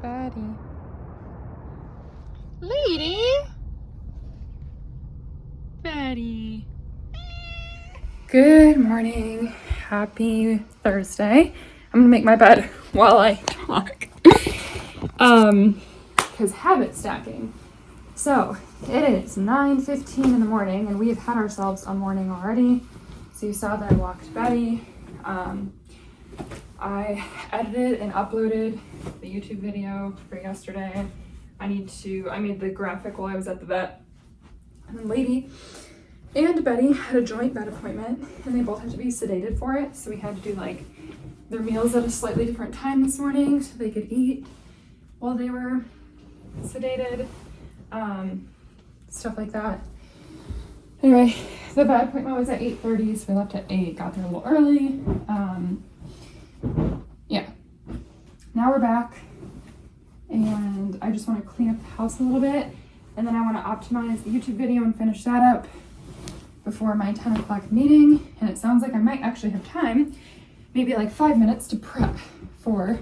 Betty. Lady! Betty. Good morning. Happy Thursday. I'm gonna make my bed while I talk. Because habit stacking. So it is 9:15 in the morning and we have had ourselves a morning already. So you saw that I walked Betty. I edited and uploaded the YouTube video for yesterday. I made the graphic while I was at the vet. And then Lady and Betty had a joint vet appointment and they both had to be sedated for it. So we had to do like their meals at a slightly different time this morning so they could eat while they were sedated, stuff like that. Anyway, the vet appointment was at 8:30, so we left at 8, got there a little early. Yeah, now we're back and I just want to clean up the house a little bit and then I want to optimize the YouTube video and finish that up before my 10 o'clock meeting. And it sounds like I might actually have time, maybe like 5 minutes to prep for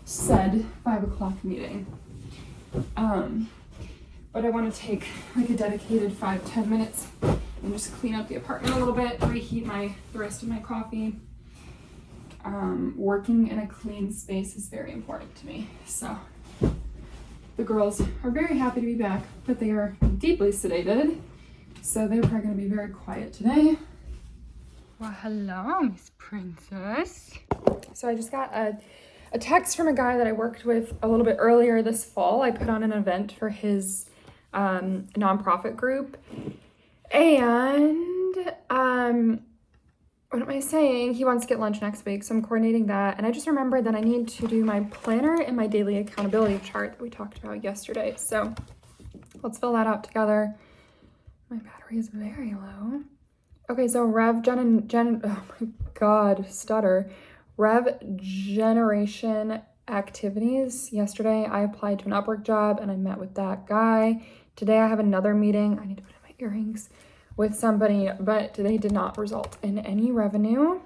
said 5 o'clock meeting. But I want to take like a dedicated 5-10 minutes and just clean up the apartment a little bit, reheat the rest of my coffee. Working in a clean space is very important to me. So the girls are very happy to be back, but they are deeply sedated. So they're probably going to be very quiet today. Well, hello, Miss Princess. So I just got a text from a guy that I worked with a little bit earlier this fall. I put on an event for his nonprofit group. And what am I saying? He wants to get lunch next week, so I'm coordinating that. And I just remembered that I need to do my planner and my daily accountability chart that we talked about yesterday. So let's fill that out together. My battery is very low. Okay, so Rev generation activities. Yesterday I applied to an Upwork job and I met with that guy. Today I have another meeting. I need to put in my earrings with somebody, but they did not result in any revenue.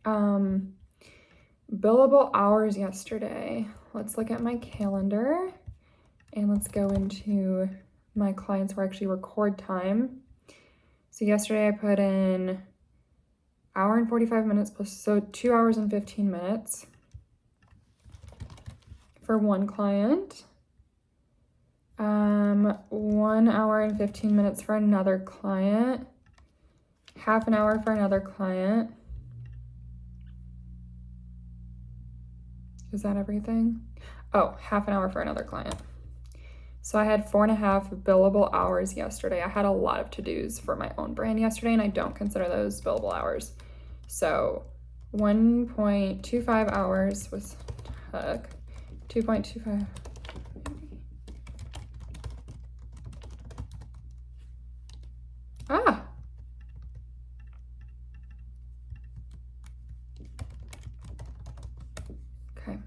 Billable hours yesterday. Let's look at my calendar and let's go into my clients who actually record time. So yesterday I put in hour and 45 minutes plus, so 2 hours and 15 minutes for one client. 1 hour and 15 minutes for another client, half an hour for another client. Is that everything? Oh, half an hour for another client. So I had 4.5 billable hours yesterday. I had a lot of to-dos for my own brand yesterday and I don't consider those billable hours. So 1.25 hours was 2.25. Okay.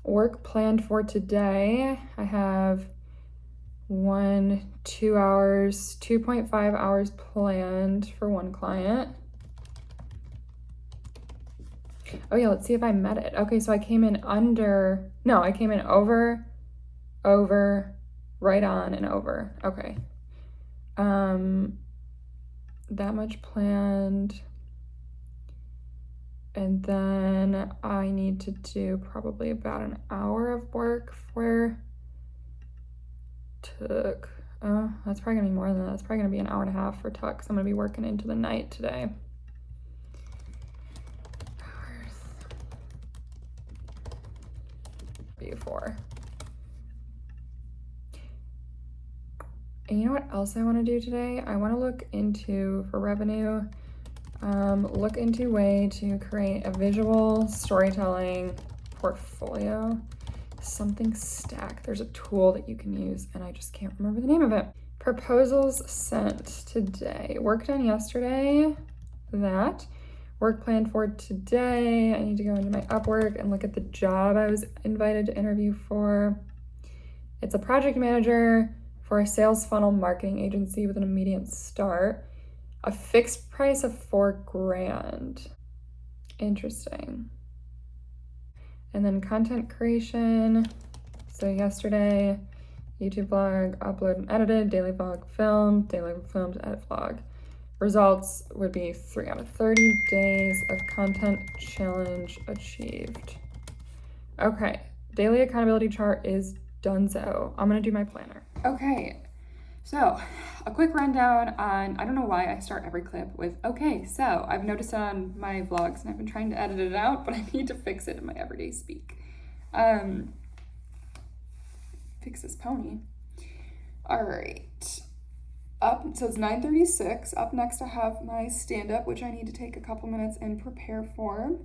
Work planned for today. I have 2 hours, 2.5 hours planned for one client. Oh yeah, let's see if I met it. Okay, so I came in I came in over, right on and over. Okay. That much planned. And then I need to do probably about an hour of work that's probably gonna be more than that. It's probably gonna be an hour and a half for Tuck because I'm gonna be working into the night today. Hours. Before. And you know what else I want to do today? I want to look into, for revenue, look into a way to create a visual storytelling portfolio. Something stack. There's a tool that you can use and I just can't remember the name of it. Proposals sent today. Work done yesterday. That. Work planned for today. I need to go into my Upwork and look at the job I was invited to interview for. It's a project manager for a sales funnel marketing agency with an immediate start. A fixed price of $4,000. Interesting. And then content creation. So yesterday, YouTube vlog, upload and edited, daily vlog filmed, daily filmed, edit vlog. Results would be 3 out of 30 days of content challenge achieved. Okay, daily accountability chart is donezo. I'm gonna do my planner. Okay, so a quick rundown on, I don't know why I start every clip with, okay, so I've noticed it on my vlogs and I've been trying to edit it out, but I need to fix it in my everyday speak. Fix this pony. All right. So it's 9:36. Up next I have my stand-up, which I need to take a couple minutes and prepare for.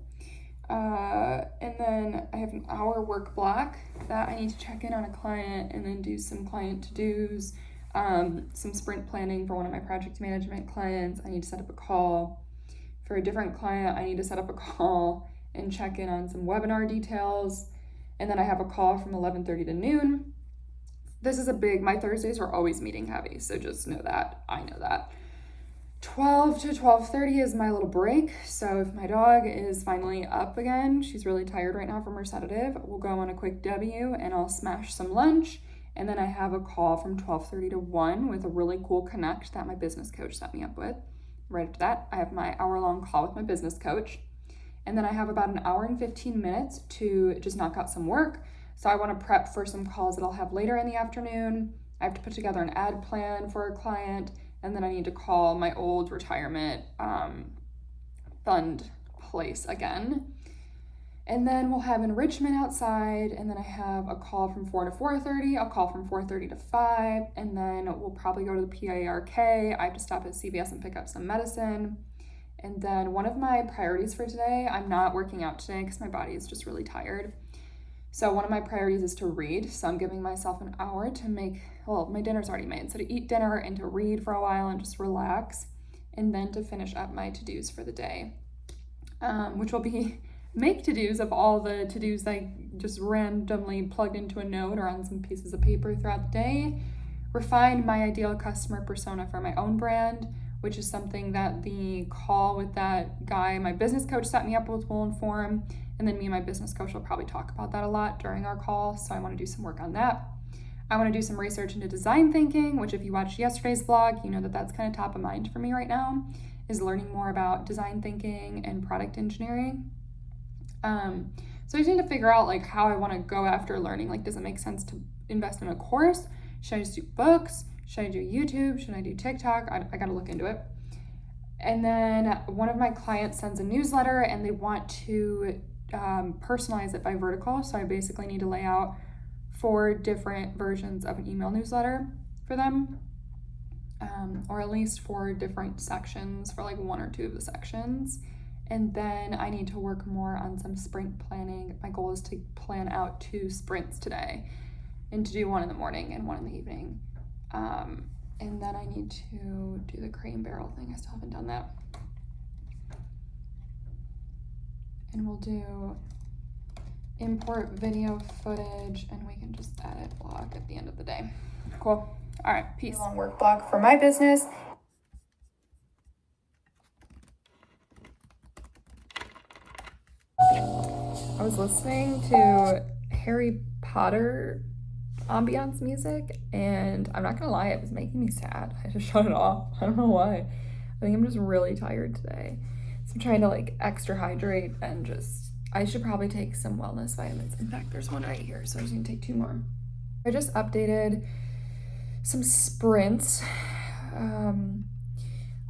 And then I have an hour work block that I need to check in on a client and then do some client to-dos, some sprint planning for one of my project management clients. I need to set up a call. For a different client, I need to set up a call and check in on some webinar details. And then I have a call from 11:30 to noon. This is my Thursdays are always meeting heavy, so just know that. I know that. 12 to 12:30 is my little break. So if my dog is finally up again, she's really tired right now from her sedative, we'll go on a quick W and I'll smash some lunch. And then I have a call from 12:30 to 1 with a really cool connect that my business coach set me up with. Right after that, I have my hour-long call with my business coach. And then I have about an hour and 15 minutes to just knock out some work. So I want to prep for some calls that I'll have later in the afternoon. I have to put together an ad plan for a client, and then I need to call my old retirement fund place again. And then we'll have enrichment outside, and then I have a call from 4 to 4:30, a call from 4:30 to 5, and then we'll probably go to the PARK. I have to stop at CVS and pick up some medicine. And then one of my priorities for today, I'm not working out today because my body is just really tired. So one of my priorities is to read. So I'm giving myself an hour to my dinner's already made. So to eat dinner and to read for a while and just relax. And then to finish up my to-dos for the day, which will be make to-dos of all the to-dos I just randomly plugged into a note or on some pieces of paper throughout the day. Refine my ideal customer persona for my own brand, which is something that the call with that guy my business coach set me up with will inform. And then me and my business coach will probably talk about that a lot during our call. So I want to do some work on that. I want to do some research into design thinking, which if you watched yesterday's vlog, you know that that's kind of top of mind for me right now, is learning more about design thinking and product engineering. So I just need to figure out how I want to go after learning. Does it make sense to invest in a course? Should I just do books? Should I do YouTube? Should I do TikTok? I got to look into it. And then one of my clients sends a newsletter and they want to personalize it by vertical. So I basically need to lay out 4 different versions of an email newsletter for them, or at least 4 different sections for 1 or 2 of the sections. And then I need to work more on some sprint planning. My goal is to plan out 2 sprints today and to do 1 in the morning and 1 in the evening. And then I need to do the crate and barrel thing. I still haven't done that. And we'll do import video footage and we can just edit vlog at the end of the day. Cool. All right, peace. Long work block for my business. I was listening to Harry Potter ambiance music and I'm not gonna lie, it was making me sad. I just shut it off. I don't know why. I think I'm just really tired today. So I'm trying to extra hydrate and I should probably take some wellness vitamins. In fact, there's one right here, so I just need to take 2 more. I just updated some sprints.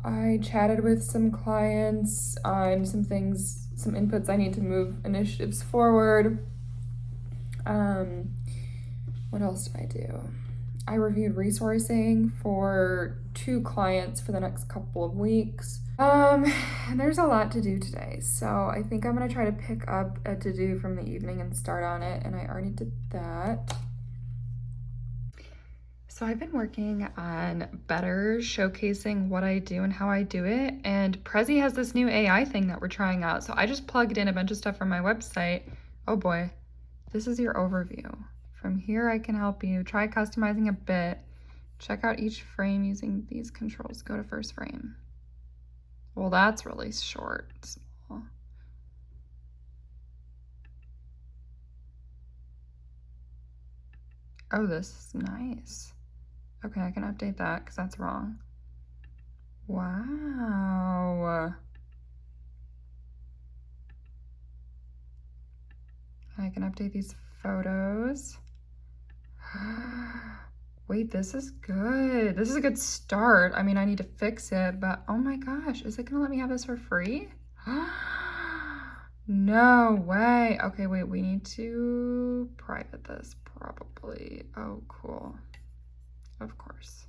I chatted with some clients on some things, some inputs I need to move initiatives forward. What else did I do? I reviewed resourcing for 2 clients for the next couple of weeks. And there's a lot to do today, so I think I'm gonna try to pick up a to-do from the evening and start on it, and I already did that. So I've been working on better showcasing what I do and how I do it, and Prezi has this new AI thing that we're trying out, so I just plugged in a bunch of stuff from my website. Oh boy, this is your overview. From here, I can help you try customizing a bit. Check out each frame using these controls. Go to first frame. Well, that's really short. Small. Oh, this is nice. Okay, I can update that because that's wrong. Wow. I can update these photos. Wait, this is good. This is a good start. I mean, I need to fix it, but oh my gosh, is it gonna let me have this for free? No way. Okay, wait, we need to private this probably. Oh, cool. Of course.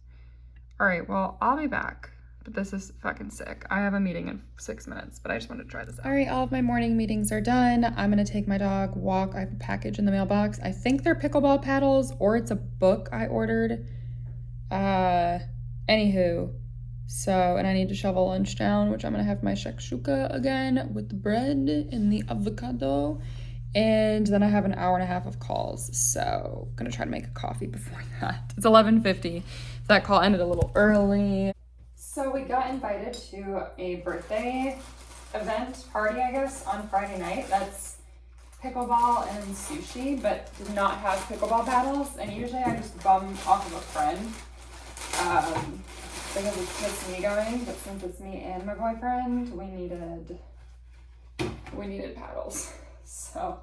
All right, well, I'll be back. But this is fucking sick. I have a meeting in 6 minutes, but I just wanted to try this out. All right, all of my morning meetings are done. I'm gonna take my dog walk. I have a package in the mailbox. I think they're pickleball paddles or it's a book I ordered. Anywho, so, and I need to shovel lunch down, which I'm gonna have my shakshuka again with the bread and the avocado. And then I have an hour and a half of calls, so I'm gonna try to make a coffee before that. It's 11:50. That call ended a little early. So we got invited to a birthday event party, I guess, on Friday night. That's pickleball and sushi, but did not have pickleball paddles. And usually I just bum off of a friend because it's just me going. But since it's me and my boyfriend, we needed paddles. So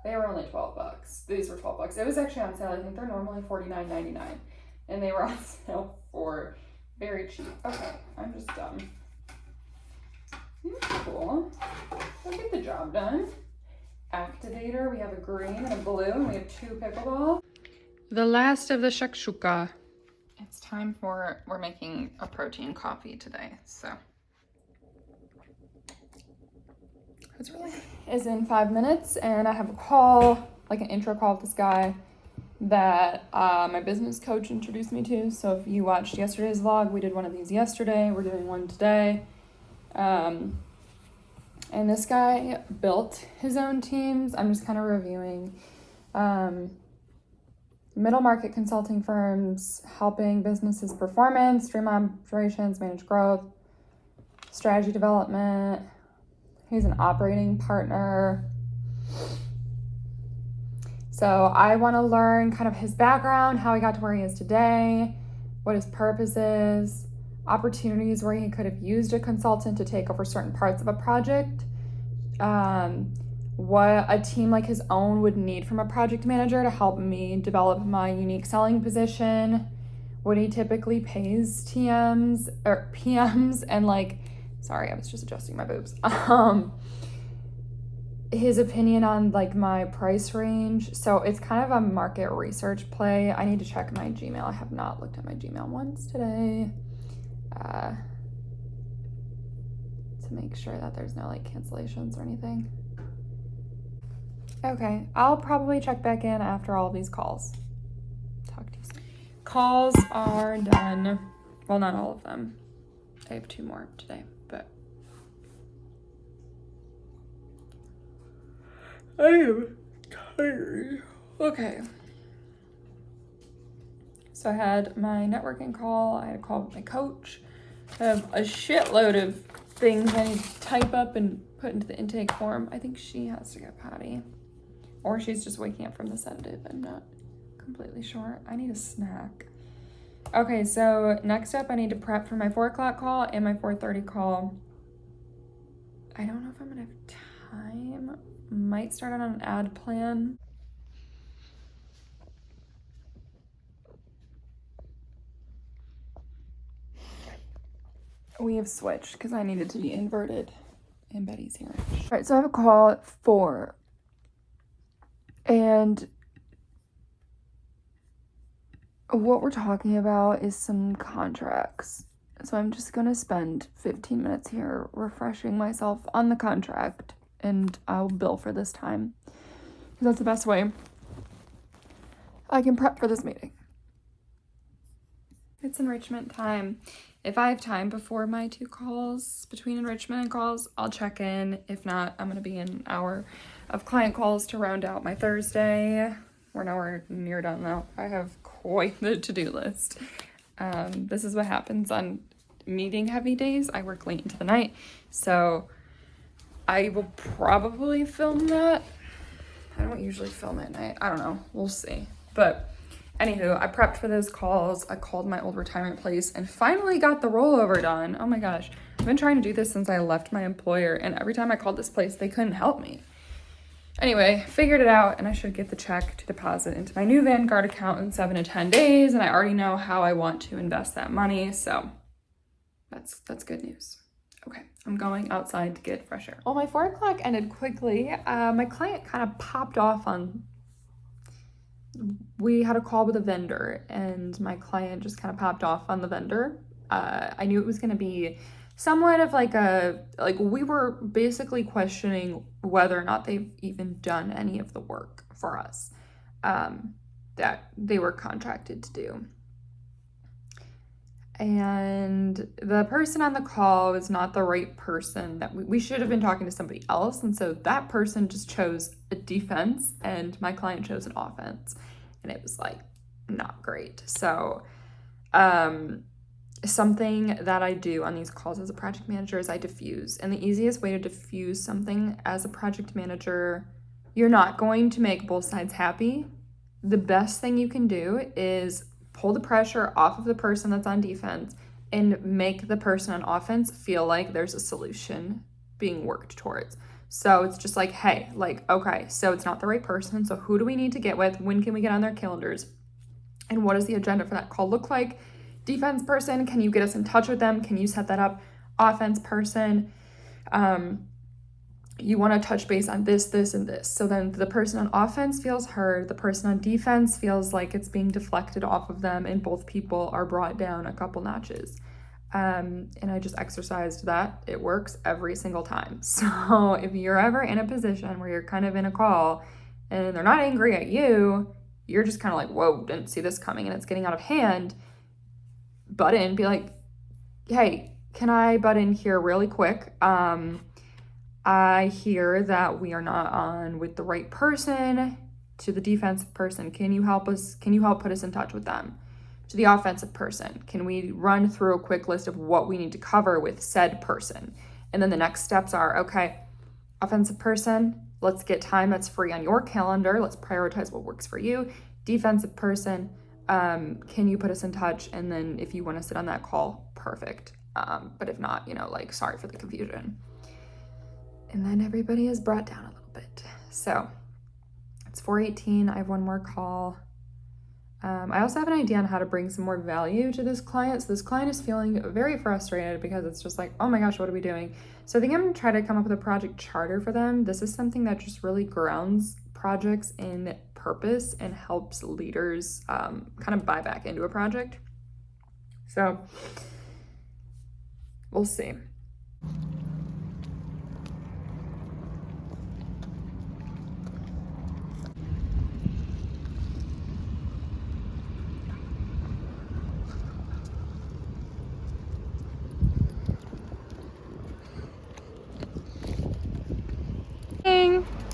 they were only $12. These were $12. It was actually on sale. I think they're normally $49.99, and they were on sale for very cheap. Okay, I'm just dumb. Cool. We'll get the job done. Activator. We have a green and a blue, and we have 2 pickleball. The last of the shakshuka. It's time for, we're making a protein coffee today, so. It's really is in 5 minutes, and I have a call, like an intro call with this guy that my business coach introduced me to. So if you watched yesterday's vlog, we did one of these yesterday. We're doing one today. And this guy built his own teams. I'm just kind of reviewing middle market consulting firms, helping businesses performance, streamline operations, manage growth, strategy development. He's an operating partner. So I want to learn kind of his background, how he got to where he is today, what his purpose is, opportunities where he could have used a consultant to take over certain parts of a project, what a team like his own would need from a project manager to help me develop my unique selling position, what he typically pays TMs or PMs, and like, sorry, I was just adjusting my boobs. His opinion on like my price range. So it's kind of a market research play. I need to check my Gmail. I have not looked at my Gmail once today to make sure that there's no like cancellations or anything. Okay, I'll probably check back in after all of these calls. Talk to you soon. Calls are done. Well, not all of them. I have 2 more today, but I am tired. Okay. So I had my networking call. I had a call with my coach. I have a shitload of things I need to type up and put into the intake form. I think she has to get potty. Or she's just waking up from the sedative. I'm not completely sure. I need a snack. Okay, so next up I need to prep for my 4 o'clock call and my 4:30 call. I don't know if I'm gonna have time. Might start on an ad plan. We have switched because I needed to be inverted and Betty's here. All right, so I have a call at 4. And what we're talking about is some contracts. So I'm just gonna spend 15 minutes here refreshing myself on the contract, and I'll bill for this time because that's the best way I can prep for this meeting. It's enrichment time. If I have time before my 2 calls, between enrichment and calls, I'll check in. If not, I'm gonna be in an hour of client calls to round out my Thursday. We're nowhere near done though. I have quite the to-do list. This is what happens on meeting heavy days. I work late into the night, so I will probably film that. I don't usually film at night. I don't know. We'll see. But Anywho, I prepped for those calls. I called my old retirement place and finally got the rollover done. Oh my gosh. I've been trying to do this since I left my employer, and every time I called this place, they couldn't help me. Anyway, figured it out, and I should get the check to deposit into my new Vanguard account in 7 to 10 days, and I already know how I want to invest that money, so that's good news. Okay, I'm going outside to get fresh air. Well, my 4 o'clock ended quickly. My client kind of popped off on... We had a call with a vendor, and my client just kind of popped off on the vendor. I knew it was going to be somewhat of we were basically questioning whether or not they've even done any of the work for us that they were contracted to do. And the person on the call was not the right person. That we should have been talking to somebody else. And so that person just chose a defense and my client chose an offense. And it was like not great. So something that I do on these calls as a project manager is I diffuse. And the easiest way to diffuse something as a project manager, you're not going to make both sides happy. The best thing you can do is pull the pressure off of the person that's on defense and make the person on offense feel like there's a solution being worked towards. So it's just like, hey, okay, so it's not the right person. So who do we need to get with? When can we get on their calendars? And what does the agenda for that call look like? Defense person, can you get us in touch with them? Can you set that up? Offense person, you want to touch base on this, and this. So then the person on offense feels heard. The person on defense feels like it's being deflected off of them, and both people are brought down a couple notches. And I just exercised that. It works every single time. So if you're ever in a position where you're kind of in a call and they're not angry at you, you're just kind of like, whoa, didn't see this coming, and it's getting out of hand, butt in, be like, hey, can I butt in here really quick? I hear that we are not on with the right person. To the defensive person, can you help us? Can you help put us in touch with them? To the offensive person, can we run through a quick list of what we need to cover with said person? And then the next steps are, okay, offensive person, let's get time that's free on your calendar. Let's prioritize what works for you. Defensive person, can you put us in touch? And then if you want to sit on that call, perfect. But if not, sorry for the confusion. And then everybody is brought down a little bit. So it's 4:18. I have one more call. I also have an idea on how to bring some more value to this client. So this client is feeling very frustrated because it's just like, oh my gosh, what are we doing? So I think I'm going to try to come up with a project charter for them. This is something that just really grounds projects in purpose and helps leaders kind of buy back into a project. So we'll see.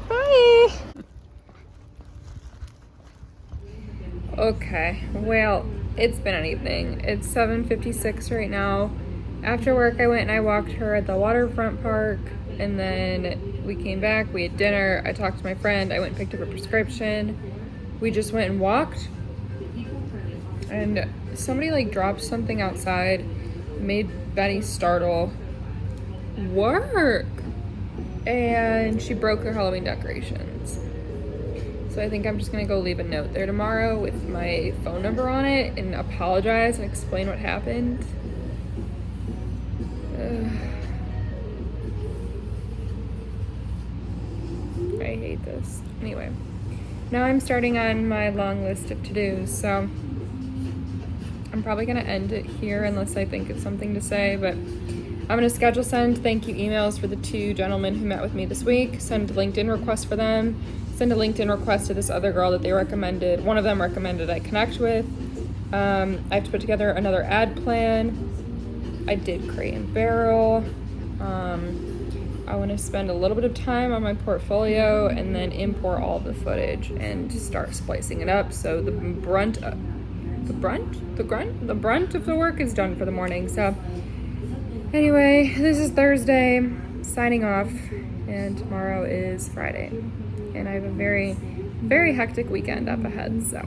Bye. Okay, well, it's been an evening. It's 7:56 right now. After work, I went and I walked her at the waterfront park, and then we came back, we had dinner, I talked to my friend, I went and picked up a prescription. We just went and walked, and somebody dropped something outside, made Betty startle. Work! And she broke her Halloween decorations. So I think I'm just gonna go leave a note there tomorrow with my phone number on it and apologize and explain what happened. I hate this. Anyway, now I'm starting on my long list of to-dos, so I'm probably gonna end it here unless I think of something to say, but I'm going to schedule send thank you emails for the 2 gentlemen who met with me this week, send a LinkedIn request for them, send a LinkedIn request to this other girl that they recommended. One of them recommended I connect with. I have to put together another ad plan. I did Crate and Barrel. I want to spend a little bit of time on my portfolio and then import all the footage and start splicing it up. So the brunt of the work is done for the morning. So anyway, this is Thursday, signing off, and tomorrow is Friday. And I have a very, very hectic weekend up ahead, so